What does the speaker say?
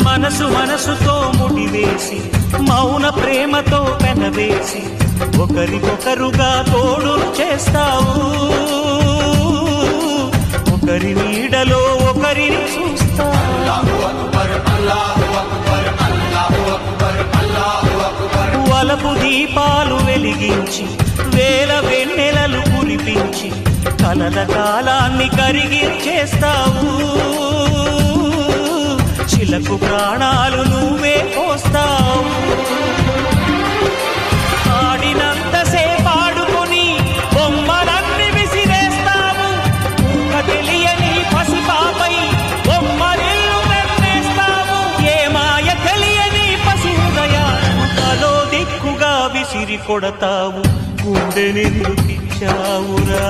మనసు మనసుతో ముడివేసి మౌన ప్రేమతో పెనవేసి ఒకరికొకరుగా తోడు చేస్తావు. ఒకరి నీడలో ఒకరిని చూస్తావు. వలపు దీపాలు వెలిగించి వేల వెన్నెలలు కురిపించి కలల కాలాన్ని కరిగించేస్తావు. చిలకు ప్రాణాలు నువ్వే పోస్తావు. ఆడినంతసేపు ఆడుకొని బొమ్మలన్నీ విసిరేస్తావు. ఊహ తెలియని పసిపాపై బొమ్మరిల్లు వెన్నేస్తావు. ఏ మాయ తెలియని పసి హృదయాలను తలో దిక్కుగా విసిరి కొడతావు. గుండెనెందుకిచ్చావురా?